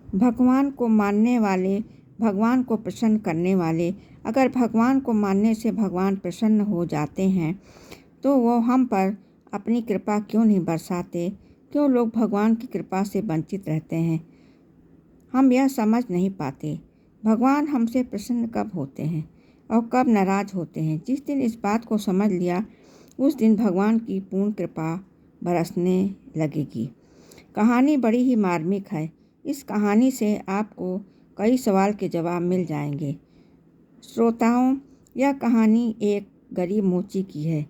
भगवान को मानने वाले, भगवान को प्रसन्न करने वाले, अगर भगवान को मानने से भगवान प्रसन्न हो जाते हैं तो वो हम पर अपनी कृपा क्यों नहीं बरसाते? क्यों लोग भगवान की कृपा से वंचित रहते हैं? हम यह समझ नहीं पाते। भगवान हमसे प्रसन्न कब होते हैं और कब नाराज होते हैं। जिस दिन इस बात को समझ लिया उस दिन भगवान की पूर्ण कृपा बरसने लगेगी। कहानी बड़ी ही मार्मिक है। इस कहानी से आपको कई सवाल के जवाब मिल जाएंगे। श्रोताओं, यह कहानी एक गरीब मोची की है।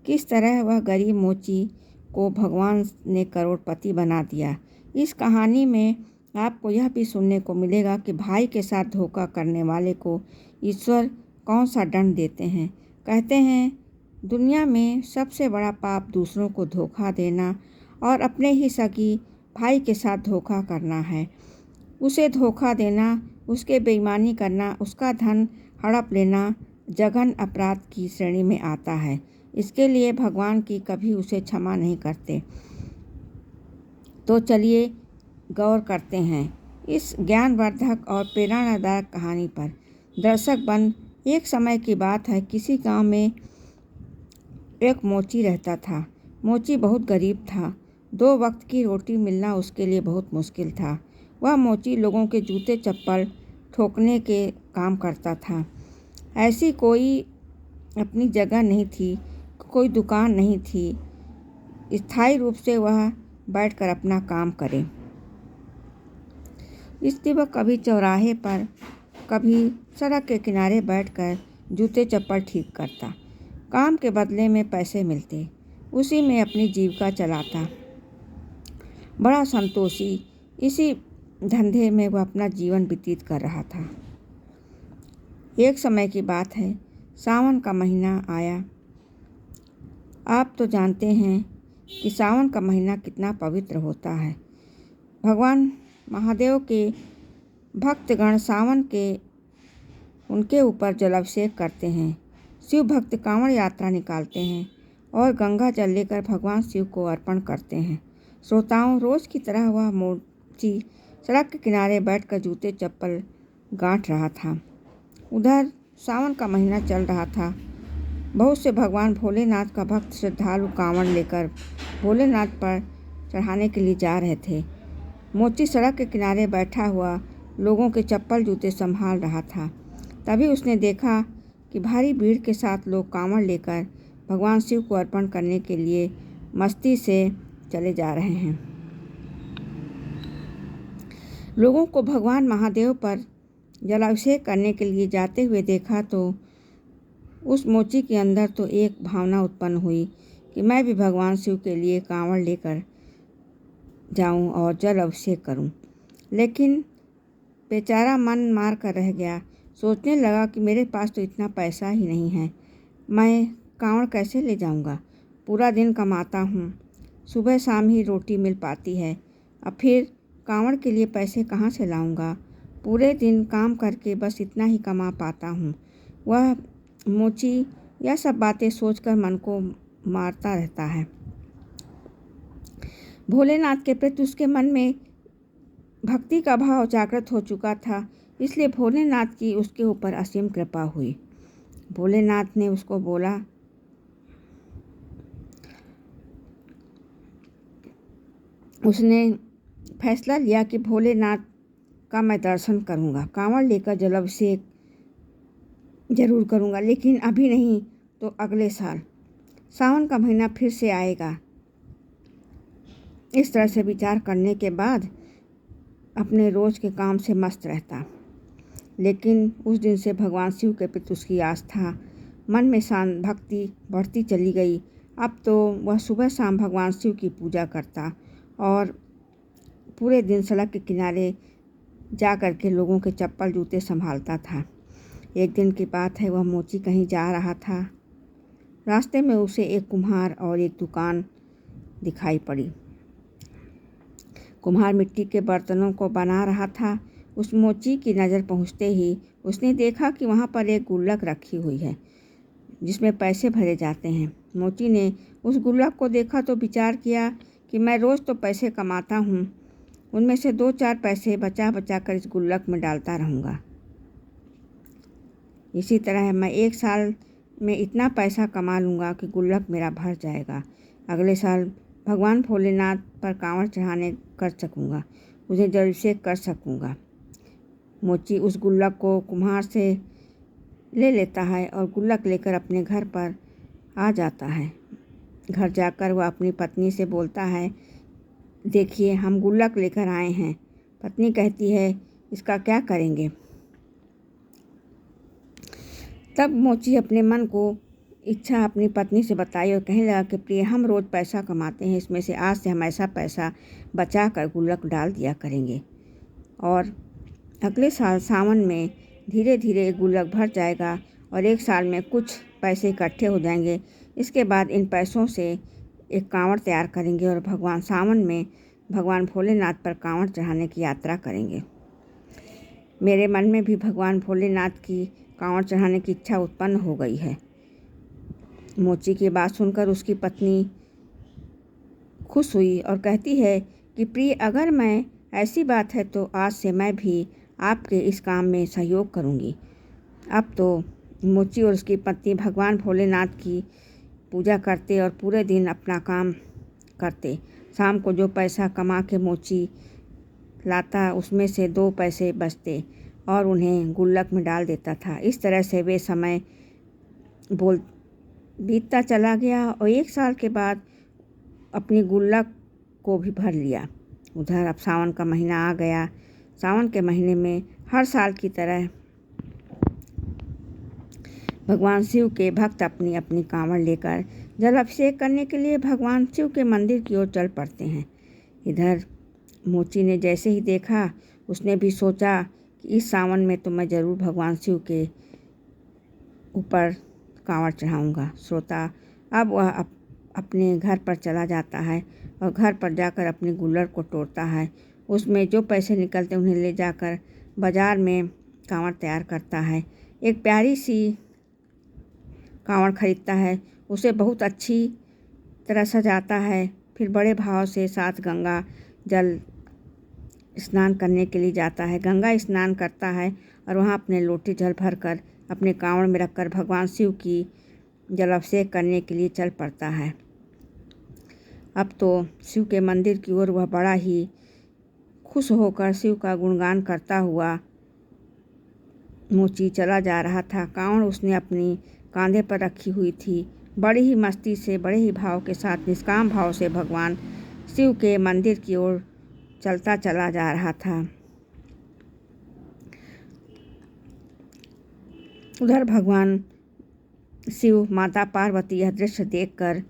किस तरह वह गरीब मोची को भगवान ने करोड़पति बना दिया। इस कहानी में आपको यह भी सुनने को मिलेगा कि भाई के साथ धोखा करने वाले को ईश्वर कौन सा दंड देते हैं। कहते हैं दुनिया में सबसे बड़ा पाप दूसरों को धोखा देना और अपने ही सगी भाई के साथ धोखा करना है। उसे धोखा देना, उसके बेईमानी करना, उसका धन हड़प लेना जघन्य अपराध की श्रेणी में आता है। इसके लिए भगवान की कभी उसे क्षमा नहीं करते। तो चलिए गौर करते हैं इस ज्ञानवर्धक और प्रेरणादायक कहानी पर। दर्शक बंद, एक समय की बात है, किसी गांव में एक मोची रहता था। मोची बहुत गरीब था। 2 वक्त की रोटी मिलना उसके लिए बहुत मुश्किल था। वह मोची लोगों के जूते चप्पल ठोकने के काम करता था। ऐसी कोई अपनी जगह नहीं थी, कोई दुकान नहीं थी स्थायी रूप से वह बैठकर अपना काम करे। इसलिए वह कभी चौराहे पर, कभी सड़क के किनारे बैठकर जूते चप्पल ठीक करता। काम के बदले में पैसे मिलते, उसी में अपनी जीविका चलाता। बड़ा संतोषी इसी धंधे में वह अपना जीवन व्यतीत कर रहा था। एक समय की बात है, सावन का महीना आया। आप तो जानते हैं कि सावन का महीना कितना पवित्र होता है। भगवान महादेव के भक्तगण सावन के उनके ऊपर जलाभिषेक करते हैं। शिव भक्त कांवड़ यात्रा निकालते हैं और गंगा जल लेकर भगवान शिव को अर्पण करते हैं। श्रोताओं, रोज की तरह वह मोची सड़क के किनारे बैठकर जूते चप्पल गांठ रहा था। उधर सावन का महीना चल रहा था। बहुत से भगवान भोलेनाथ का भक्त श्रद्धालु कांवड़ लेकर भोलेनाथ पर चढ़ाने के लिए जा रहे थे। मोची सड़क के किनारे बैठा हुआ लोगों के चप्पल जूते संभाल रहा था। तभी उसने देखा कि भारी भीड़ के साथ लोग कांवड़ लेकर भगवान शिव को अर्पण करने के लिए मस्ती से चले जा रहे हैं। लोगों को भगवान महादेव पर जलाभिषेक करने के लिए जाते हुए देखा तो उस मोची के अंदर तो एक भावना उत्पन्न हुई कि मैं भी भगवान शिव के लिए कांवड़ लेकर जाऊं और जल अभिषेक करूं। लेकिन बेचारा मन मार कर रह गया। सोचने लगा कि मेरे पास तो इतना पैसा ही नहीं है, मैं कांवड़ कैसे ले जाऊंगा। पूरा दिन कमाता हूं, सुबह शाम ही रोटी मिल पाती है, अब फिर कांवड़ के लिए पैसे कहाँ से लाऊंगा। पूरे दिन काम करके बस इतना ही कमा पाता हूँ। वह मोची यह सब बातें सोचकर मन को मारता रहता है। भोलेनाथ के प्रति उसके मन में भक्ति का भाव जागृत हो चुका था, इसलिए भोलेनाथ की उसके ऊपर असीम कृपा हुई। भोलेनाथ ने उसको बोला, उसने फैसला लिया कि भोलेनाथ का मैं दर्शन करूंगा, कांवड़ लेकर जलाभिषेक जरूर करूंगा, लेकिन अभी नहीं तो अगले साल। सावन का महीना फिर से आएगा। इस तरह से विचार करने के बाद अपने रोज के काम से मस्त रहता। लेकिन उस दिन से भगवान शिव के प्रति उसकी आस्था, मन में शांत भक्ति बढ़ती चली गई। अब तो वह सुबह शाम भगवान शिव की पूजा करता और पूरे दिन सड़क के किनारे जा कर के लोगों के चप्पल जूते संभालता था। एक दिन की बात है, वह मोची कहीं जा रहा था। रास्ते में उसे एक कुम्हार और एक दुकान दिखाई पड़ी। कुम्हार मिट्टी के बर्तनों को बना रहा था। उस मोची की नज़र पहुंचते ही उसने देखा कि वहां पर एक गुल्लक रखी हुई है जिसमें पैसे भरे जाते हैं। मोची ने उस गुल्लक को देखा तो विचार किया कि मैं रोज़ तो पैसे कमाता हूँ, उनमें से 2-4 पैसे बचा बचा कर इस गुल्लक में डालता रहूँगा। इसी तरह मैं 1 साल में इतना पैसा कमा लूँगा कि गुल्लक मेरा भर जाएगा। अगले साल भगवान भोलेनाथ पर कांवड़ चढ़ाने कर सकूँगा, उन्हें जलाभिषेक कर सकूँगा। मोची उस गुल्लक को कुम्हार से ले लेता है और गुल्लक लेकर अपने घर पर आ जाता है। घर जाकर वह अपनी पत्नी से बोलता है, देखिए हम गुल्लक लेकर आए हैं। पत्नी कहती है, इसका क्या करेंगे? तब मोची अपने मन को इच्छा अपनी पत्नी से बताई और कहने लगा कि प्रिय, हम रोज़ पैसा कमाते हैं, इसमें से आज से हम ऐसा पैसा बचा कर गुल्लक डाल दिया करेंगे और अगले साल सावन में धीरे धीरे गुल्लक भर जाएगा और 1 साल में कुछ पैसे इकट्ठे हो जाएंगे। इसके बाद इन पैसों से एक कांवड़ तैयार करेंगे और भगवान सावन में भगवान भोलेनाथ पर कांवड़ चढ़ाने की यात्रा करेंगे। मेरे मन में भी भगवान भोलेनाथ की कांवड़ चढ़ाने की इच्छा उत्पन्न हो गई है। मोची की बात सुनकर उसकी पत्नी खुश हुई और कहती है कि प्रिय, अगर मैं ऐसी बात है तो आज से मैं भी आपके इस काम में सहयोग करूंगी। अब तो मोची और उसकी पत्नी भगवान भोलेनाथ की पूजा करते और पूरे दिन अपना काम करते। शाम को जो पैसा कमा के मोची लाता उसमें से 2 पैसे बचते और उन्हें गुल्लक में डाल देता था। इस तरह से वे समय बीतता चला गया और 1 साल के बाद अपनी गुल्लक को भी भर लिया। उधर अब सावन का महीना आ गया। सावन के महीने में हर साल की तरह भगवान शिव के भक्त अपनी अपनी कांवड़ लेकर जलाभिषेक करने के लिए भगवान शिव के मंदिर की ओर चल पड़ते हैं। इधर मोची ने जैसे ही देखा उसने भी सोचा कि इस सावन में तो मैं ज़रूर भगवान शिव के ऊपर कांवड़ चढ़ाऊँगा। श्रोता, अब वह अपने घर पर चला जाता है और घर पर जाकर अपनी गुल्लक को तोड़ता है। उसमें जो पैसे निकलते उन्हें ले जाकर बाज़ार में कांवड़ तैयार करता है। एक प्यारी सी कांवड़ खरीदता है, उसे बहुत अच्छी तरह सजाता है, फिर बड़े भाव से साथ गंगा जल स्नान करने के लिए जाता है। गंगा स्नान करता है और वहाँ अपने लोटे जल भरकर अपने कांवड़ में रखकर भगवान शिव की जलाभिषेक करने के लिए चल पड़ता है। अब तो शिव के मंदिर की ओर वह बड़ा ही खुश होकर शिव का गुणगान करता हुआ मोची चला जा रहा था। कांवड़ उसने अपनी कांधे पर रखी हुई थी। बड़ी ही मस्ती से, बड़े ही भाव के साथ, निष्काम भाव से भगवान शिव के मंदिर की ओर चलता चला जा रहा था। उधर भगवान शिव माता पार्वती यह दृश्य देखकर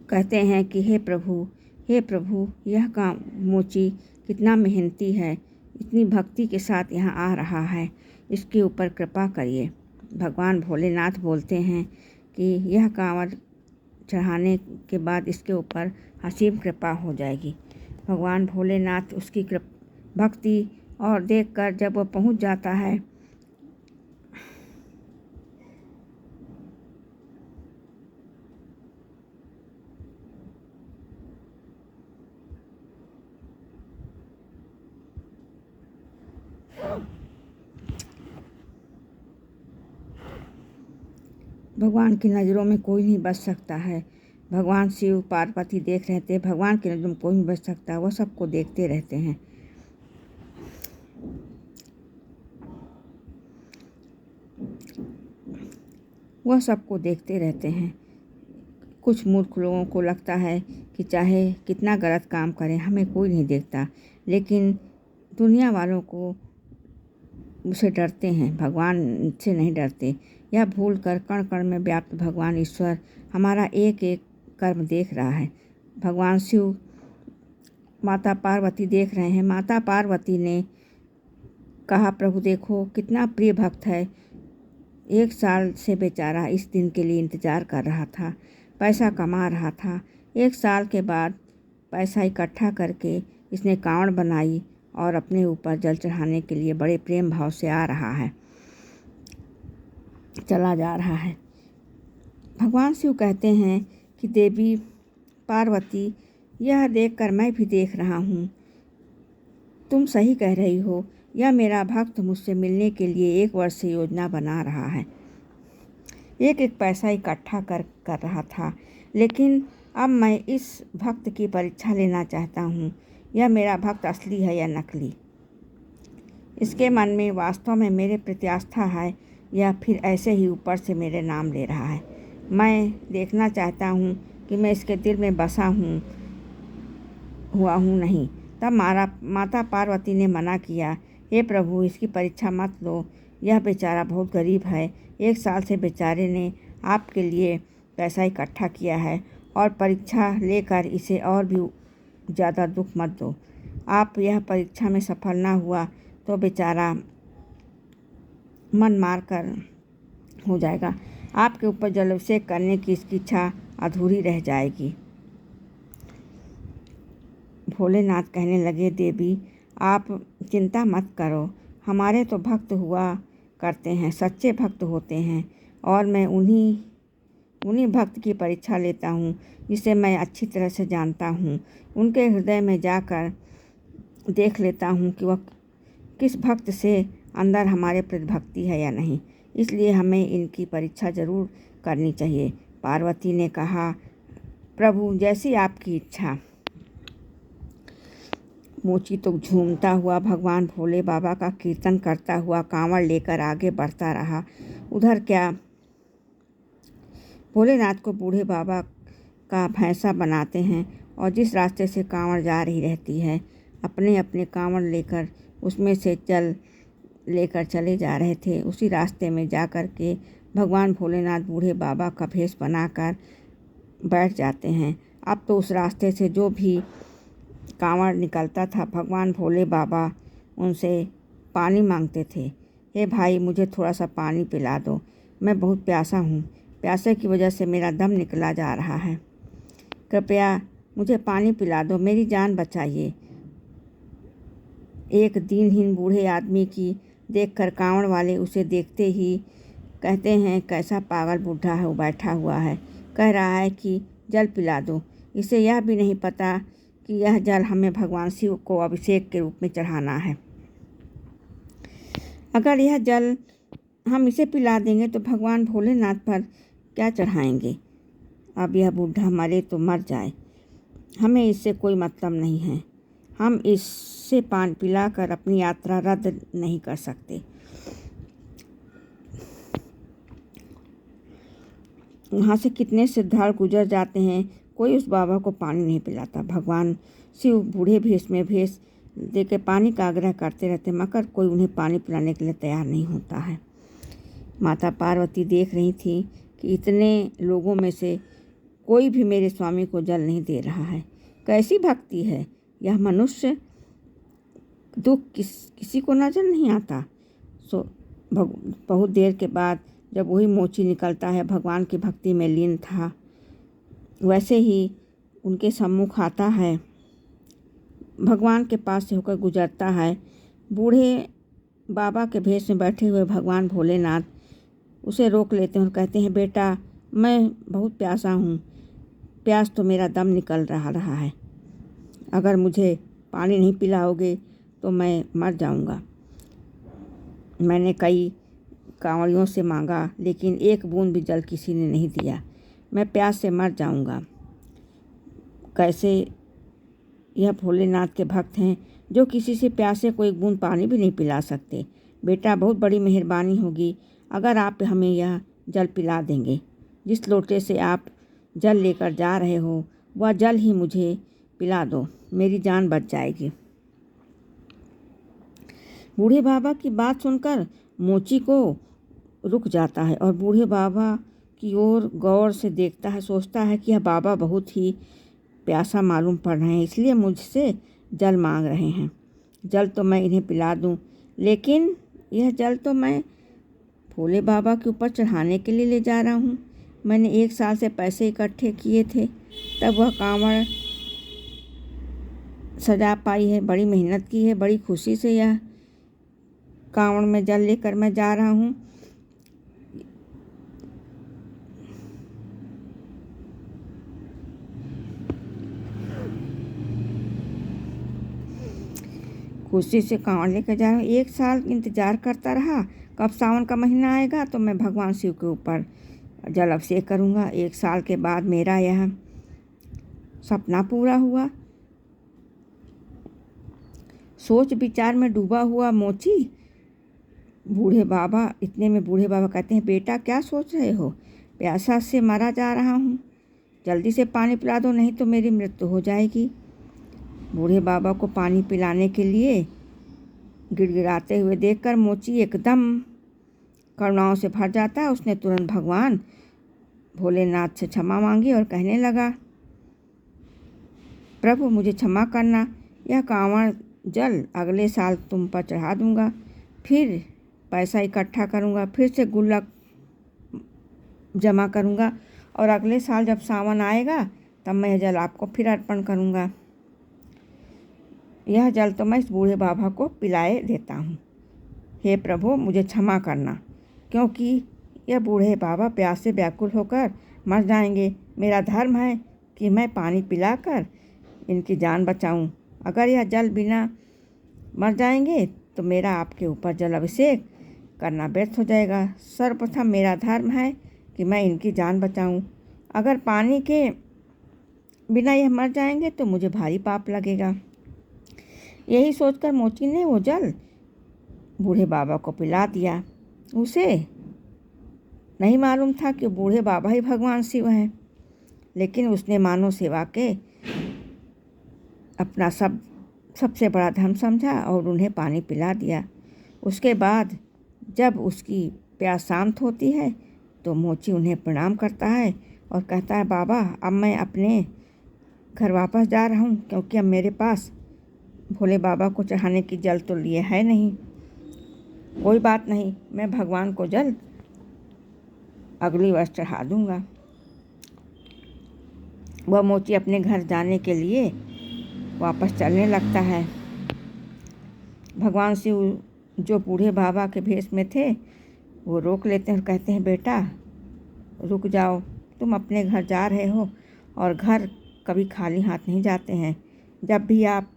कहते हैं कि हे प्रभु, यह काम मोची कितना मेहनती है, इतनी भक्ति के साथ यहाँ आ रहा है, इसके ऊपर कृपा करिए। भगवान भोलेनाथ बोलते हैं कि यह कांवड़ चढ़ाने के बाद इसके ऊपर असीम कृपा हो जाएगी। भगवान भोलेनाथ उसकी भक्ति और देखकर जब वह पहुँच जाता है भगवान की नज़रों में कोई नहीं बच सकता है। भगवान शिव पार्वती देख रहे थे, भगवान की नज़रों में कोई नहीं बच सकता, वह सबको देखते रहते हैं। वह सबको देखते रहते हैं। कुछ मूर्ख लोगों को लगता है कि चाहे कितना गलत काम करें हमें कोई नहीं देखता, लेकिन दुनिया वालों को उसे डरते हैं, भगवान से नहीं डरते। यह भूल कर कण कण में व्याप्त भगवान ईश्वर हमारा एक एक कर्म देख रहा है। भगवान शिव माता पार्वती देख रहे हैं। माता पार्वती ने कहा, प्रभु देखो कितना प्रिय भक्त है, 1 साल से बेचारा इस दिन के लिए इंतज़ार कर रहा था, पैसा कमा रहा था। 1 साल के बाद पैसा इकट्ठा करके इसने कांवड़ बनाई और अपने ऊपर जल चढ़ाने के लिए बड़े प्रेम भाव से आ रहा है, चला जा रहा है। भगवान शिव कहते हैं कि देवी पार्वती, यह देखकर मैं भी देख रहा हूँ तुम सही कह रही हो, यह मेरा भक्त मुझसे मिलने के लिए 1 वर्ष से योजना बना रहा है। एक एक पैसा इकट्ठा कर रहा था, लेकिन अब मैं इस भक्त की परीक्षा लेना चाहता हूँ। यह मेरा भक्त असली है या नकली? इसके मन में वास्तव में मेरे प्रति आस्था है या फिर ऐसे ही ऊपर से मेरे नाम ले रहा है? मैं देखना चाहता हूँ कि मैं इसके दिल में बसा हुआ हूँ नहीं। तब माता पार्वती ने मना किया, हे प्रभु, इसकी परीक्षा मत लो। यह बेचारा बहुत गरीब है। 1 साल से बेचारे ने आपके लिए पैसा इकट्ठा किया है और परीक्षा लेकर इसे और भी ज़्यादा दुख मत दो। आप यह परीक्षा में सफल ना हुआ तो बेचारा मन मार कर हो जाएगा। आपके ऊपर जलाभिषेक करने की इसकी इच्छा अधूरी रह जाएगी। भोलेनाथ कहने लगे, देवी, आप चिंता मत करो। हमारे तो भक्त हुआ करते हैं, सच्चे भक्त होते हैं, और मैं उन्हीं भक्त की परीक्षा लेता हूँ जिसे मैं अच्छी तरह से जानता हूँ। उनके हृदय में जाकर देख लेता हूँ कि वह किस भक्त से अंदर हमारे प्रति भक्ति है या नहीं। इसलिए हमें इनकी परीक्षा जरूर करनी चाहिए। पार्वती ने कहा, प्रभु, जैसी आपकी इच्छा। मोची तो झूमता हुआ भगवान भोले बाबा का कीर्तन करता हुआ कांवड़ लेकर आगे बढ़ता रहा। उधर क्या भोलेनाथ को बूढ़े बाबा का भैंसा बनाते हैं और जिस रास्ते से कांवड़ जा रही रहती है, अपने अपने कांवड़ लेकर उसमें से जल लेकर चले जा रहे थे। उसी रास्ते में जा कर के भगवान भोलेनाथ बूढ़े बाबा का भेष बनाकर बैठ जाते हैं। अब तो उस रास्ते से जो भी कांवड़ निकलता था, भगवान भोले बाबा उनसे पानी मांगते थे। हे भाई, मुझे थोड़ा सा पानी पिला दो, मैं बहुत प्यासा हूँ। प्यासे की वजह से मेरा दम निकला जा रहा है। कृपया मुझे पानी पिला दो, मेरी जान बचाइए। एक दीनहीन बूढ़े आदमी की देखकर कांवड़ वाले उसे देखते ही कहते हैं, कैसा पागल बूढ़ा है, वो बैठा हुआ है, कह रहा है कि जल पिला दो। इसे यह भी नहीं पता कि यह जल हमें भगवान शिव को अभिषेक के रूप में चढ़ाना है। अगर यह जल हम इसे पिला देंगे तो भगवान भोलेनाथ पर क्या चढ़ाएंगे? अब यह बूढ़ा मरे तो मर जाए, हमें इससे कोई मतलब नहीं है। हम इससे पान पिलाकर अपनी यात्रा रद्द नहीं कर सकते। वहाँ से कितने सिद्धार्थ गुजर जाते हैं, कोई उस बाबा को पानी नहीं पिलाता। भगवान शिव बूढ़े भेष देकर पानी का आग्रह करते रहते, मगर कोई उन्हें पानी पिलाने के लिए तैयार नहीं होता है। माता पार्वती देख रही थी कि इतने लोगों में से कोई भी मेरे स्वामी को जल नहीं दे रहा है। कैसी भक्ति है यह! मनुष्य दुख किसी को नजर नहीं आता। बहुत देर के बाद जब वही मोची निकलता है, भगवान की भक्ति में लीन था, वैसे ही उनके सम्मुख आता है, भगवान के पास से होकर गुजरता है। बूढ़े बाबा के भेष में बैठे हुए भगवान भोलेनाथ उसे रोक लेते हैं और कहते हैं, बेटा, मैं बहुत प्यासा हूँ, प्यास तो मेरा दम निकल रहा है। अगर मुझे पानी नहीं पिलाओगे तो मैं मर जाऊँगा। मैंने कई कांवड़ियों से मांगा, लेकिन एक बूंद भी जल किसी ने नहीं दिया। मैं प्यास से मर जाऊँगा। कैसे यह भोलेनाथ के भक्त हैं जो किसी से प्यासे को एक बूंद पानी भी नहीं पिला सकते। बेटा, बहुत बड़ी मेहरबानी होगी अगर आप हमें यह जल पिला देंगे। जिस लोटे से आप जल लेकर जा रहे हो, वह जल ही मुझे पिला दो, मेरी जान बच जाएगी। बूढ़े बाबा की बात सुनकर मोची को रुक जाता है और बूढ़े बाबा की ओर गौर से देखता है। सोचता है कि यह बाबा बहुत ही प्यासा मालूम पड़ रहे हैं, इसलिए मुझसे जल मांग रहे हैं। जल तो मैं इन्हें पिला दूं, लेकिन यह जल तो मैं भोले बाबा के ऊपर चढ़ाने के लिए ले जा रहा हूँ। मैंने 1 साल से पैसे इकट्ठे किए थे, तब वह कांवड़ सजा पाई है। बड़ी मेहनत की है, बड़ी खुशी से यह कांवड़ में जल लेकर मैं जा रहा हूँ। खुशी से कांवड़ लेकर जा रहा हूँ। 1 साल इंतज़ार करता रहा, कब सावन का महीना आएगा तो मैं भगवान शिव के ऊपर जल अभिषेक करूँगा। 1 साल के बाद मेरा यह सपना पूरा हुआ। सोच विचार में डूबा हुआ मोची इतने में बूढ़े बाबा कहते हैं, बेटा क्या सोच रहे हो? प्यासा से मरा जा रहा हूँ, जल्दी से पानी पिला दो, नहीं तो मेरी मृत्यु हो जाएगी। बूढ़े बाबा को पानी पिलाने के लिए गिड़गिड़ाते हुए देखकर मोची एकदम करुणाओं से भर जाता है। उसने तुरंत भगवान भोलेनाथ से क्षमा मांगी और कहने लगा, प्रभु मुझे क्षमा करना, यह कांवड़ जल अगले साल तुम पर चढ़ा दूंगा, फिर पैसा इकट्ठा करूंगा, फिर से गुल्लक जमा करूंगा और अगले साल जब सावन आएगा तब मैं यह जल आपको फिर अर्पण करूंगा। यह जल तो मैं इस बूढ़े बाबा को पिलाए देता हूँ। हे प्रभु मुझे क्षमा करना, क्योंकि यह बूढ़े बाबा प्यास से व्याकुल होकर मर जाएंगे। मेरा धर्म है कि मैं पानी पिलाकर इनकी जान बचाऊं। अगर यह जल बिना मर जाएंगे तो मेरा आपके ऊपर जल अभिषेक करना व्यर्थ हो जाएगा। सर्वप्रथम मेरा धर्म है कि मैं इनकी जान बचाऊं। अगर पानी के बिना यह मर जाएंगे तो मुझे भारी पाप लगेगा। यही सोचकर मोची ने वो जल बूढ़े बाबा को पिला दिया। उसे नहीं मालूम था कि बूढ़े बाबा ही भगवान शिव हैं, लेकिन उसने मानव सेवा के अपना सबसे बड़ा धर्म समझा और उन्हें पानी पिला दिया। उसके बाद जब उसकी प्यास शांत होती है तो मोची उन्हें प्रणाम करता है और कहता है, बाबा अब मैं अपने घर वापस जा रहा हूँ, क्योंकि अब मेरे पास भोले बाबा को चढ़ाने की जल तो लिए है नहीं। कोई बात नहीं, मैं भगवान को जल अगली वर्ष चढ़ा दूँगा। वह मोची अपने घर जाने के लिए वापस चलने लगता है। भगवान शिव जो बूढ़े बाबा के भेष में थे वो रोक लेते हैं और कहते हैं, बेटा रुक जाओ, तुम अपने घर जा रहे हो और घर कभी खाली हाथ नहीं जाते हैं। जब भी आप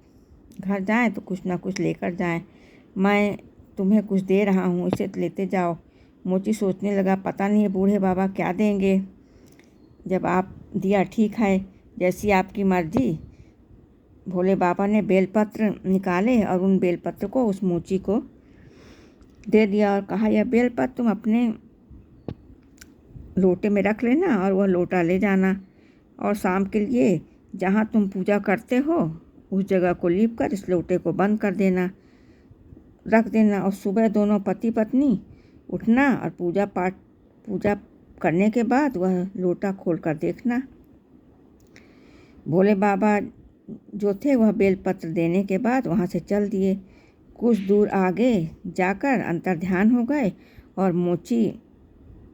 घर जाएं तो कुछ ना कुछ लेकर जाएं। मैं तुम्हें कुछ दे रहा हूँ, इसे लेते जाओ। मोची सोचने लगा, पता नहीं है बूढ़े बाबा क्या देंगे। जब आप दिया ठीक है, जैसी आपकी मर्जी। भोले बाबा ने बेलपत्र निकाले और उन बेलपत्र को उस मोची को दे दिया और कहा, यह बेलपत्र तुम अपने लोटे में रख लेना और वह लोटा ले जाना, और शाम के लिए जहाँ तुम पूजा करते हो उस जगह को लीप कर इस लोटे को बंद कर देना, रख देना, और सुबह दोनों पति पत्नी उठना और पूजा करने के बाद वह लोटा खोल कर देखना। भोले बाबा जो थे वह बेलपत्र देने के बाद वहाँ से चल दिए। कुछ दूर आगे जाकर अंतर्ध्यान हो गए और मोची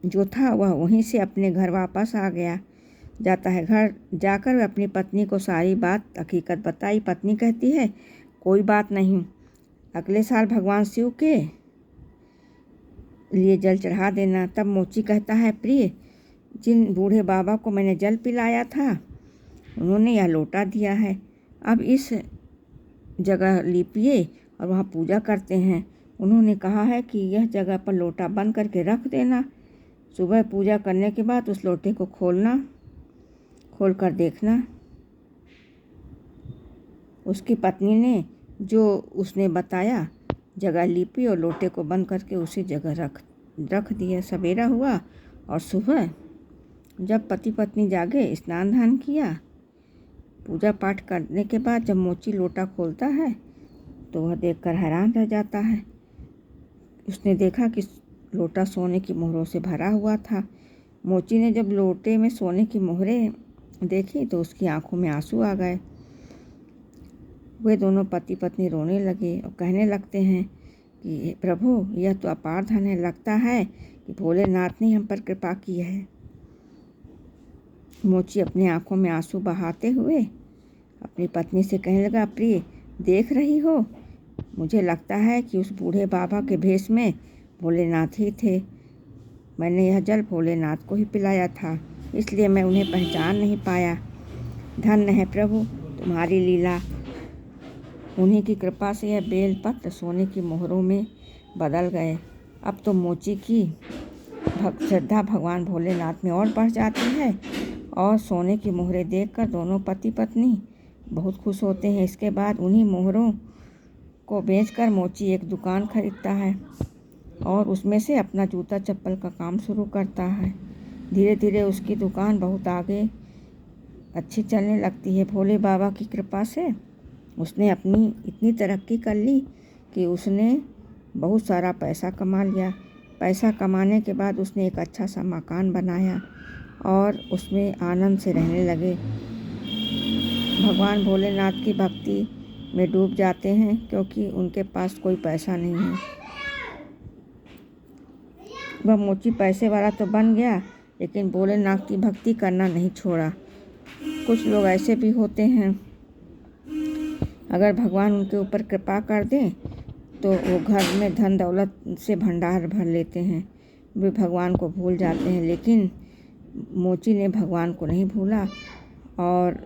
जो था वह वहीं से अपने घर वापस आ गया। जाता है घर जाकर वह अपनी पत्नी को सारी बात हकीकत बताई। पत्नी कहती है, कोई बात नहीं, अगले साल भगवान शिव के लिए जल चढ़ा देना। तब मोची कहता है, प्रिय, जिन बूढ़े बाबा को मैंने जल पिलाया था उन्होंने यह लोटा दिया है, अब इस जगह लीपिए और वहाँ पूजा करते हैं। उन्होंने कहा है कि यह जगह पर लोटा बंद करके रख देना, सुबह पूजा करने के बाद उस लोटे को खोल कर देखना। उसकी पत्नी ने जो उसने बताया जगह लीपी और लोटे को बंद करके उसी जगह रख दिया। सवेरा हुआ और सुबह जब पति पत्नी जागे, स्नान ध्यान किया, पूजा पाठ करने के बाद जब मोची लोटा खोलता है तो वह देखकर हैरान रह जाता है। उसने देखा कि लोटा सोने की मोहरों से भरा हुआ था। मोची ने जब लोटे में सोने की मोहरें देखी तो उसकी आंखों में आंसू आ गए। वे दोनों पति पत्नी रोने लगे और कहने लगते हैं कि प्रभु, यह तो अपार धन है, लगता है कि भोलेनाथ ने हम पर कृपा की है। मोची अपनी आंखों में आंसू बहाते हुए अपनी पत्नी से कहने लगा, प्रिय, देख रही हो, मुझे लगता है कि उस बूढ़े बाबा के भेष में भोलेनाथ ही थे। मैंने यह जल भोलेनाथ को ही पिलाया था, इसलिए मैं उन्हें पहचान नहीं पाया। धन्य है प्रभु तुम्हारी लीला। उन्हीं की कृपा से यह बेलपत्र सोने की मोहरों में बदल गए। अब तो मोची की श्रद्धा भगवान भोलेनाथ में और बढ़ जाती है और सोने की मोहरें देखकर दोनों पति पत्नी बहुत खुश होते हैं। इसके बाद उन्हीं मोहरों को बेचकर मोची एक दुकान खरीदता है और उसमें से अपना जूता चप्पल का काम शुरू करता है। धीरे धीरे उसकी दुकान बहुत आगे अच्छी चलने लगती है। भोले बाबा की कृपा से उसने अपनी इतनी तरक्की कर ली कि उसने बहुत सारा पैसा कमा लिया। पैसा कमाने के बाद उसने एक अच्छा सा मकान बनाया और उसमें आनंद से रहने लगे। भगवान भोलेनाथ की भक्ति में डूब जाते हैं क्योंकि उनके पास कोई पैसा नहीं है। वह मोची पैसे वाला तो बन गया लेकिन भोलेनाथ की भक्ति करना नहीं छोड़ा। कुछ लोग ऐसे भी होते हैं, अगर भगवान उनके ऊपर कृपा कर दें तो वो घर में धन दौलत से भंडार भर लेते हैं, वे भगवान को भूल जाते हैं। लेकिन मोची ने भगवान को नहीं भूला और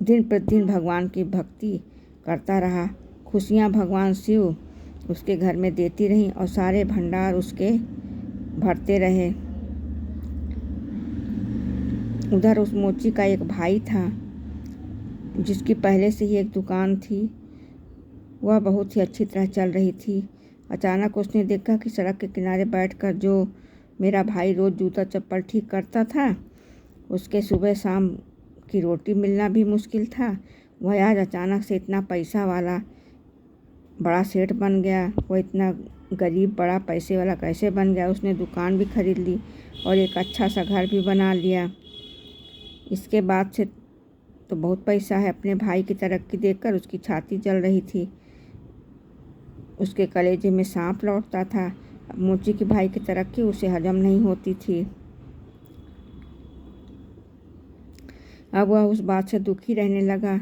दिन प्रतिदिन भगवान की भक्ति करता रहा। खुशियाँ भगवान शिव उसके घर में देती रहीं और सारे भंडार उसके भरते रहे। उधर उस मोची का एक भाई था जिसकी पहले से ही एक दुकान थी, वह बहुत ही अच्छी तरह चल रही थी। अचानक उसने देखा कि सड़क के किनारे बैठकर जो मेरा भाई रोज़ जूता चप्पल ठीक करता था, उसके सुबह शाम की रोटी मिलना भी मुश्किल था। वह आज अचानक से इतना पैसा वाला बड़ा सेठ बन गया। वह इतना गरीब बड़ा पैसे वाला कैसे बन गया? उसने दुकान भी खरीद ली और एक अच्छा सा घर भी बना लिया। इसके बाद से तो बहुत पैसा है। अपने भाई की तरक्की देखकर उसकी छाती जल रही थी, उसके कलेजे में सांप लौटता था। मोची के भाई की तरक्की उसे हजम नहीं होती थी। अब वह उस बात से दुखी रहने लगा।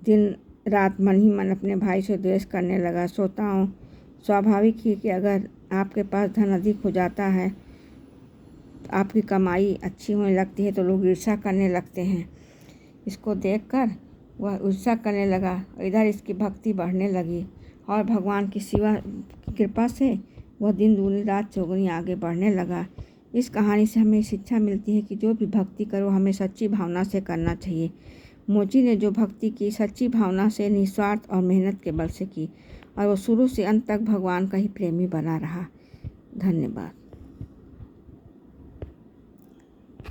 दिन रात मन ही मन अपने भाई से द्वेष करने लगा। सोता हूँ, स्वाभाविक ही कि अगर आपके पास धन अधिक हो जाता है, आपकी कमाई अच्छी होने लगती है तो लोग ईर्ष्या करने लगते हैं। इसको देखकर वह ईर्ष्या करने लगा। इधर इसकी भक्ति बढ़ने लगी और भगवान की सिवा की कृपा से वह दिन दूनी रात चौगुनी आगे बढ़ने लगा। इस कहानी से हमें शिक्षा मिलती है कि जो भी भक्ति करो हमें सच्ची भावना से करना चाहिए। मोची ने जो भक्ति की सच्ची भावना से, निस्वार्थ और मेहनत के बल से की और वो शुरू से अंत तक भगवान का ही प्रेमी बना रहा। धन्यवाद।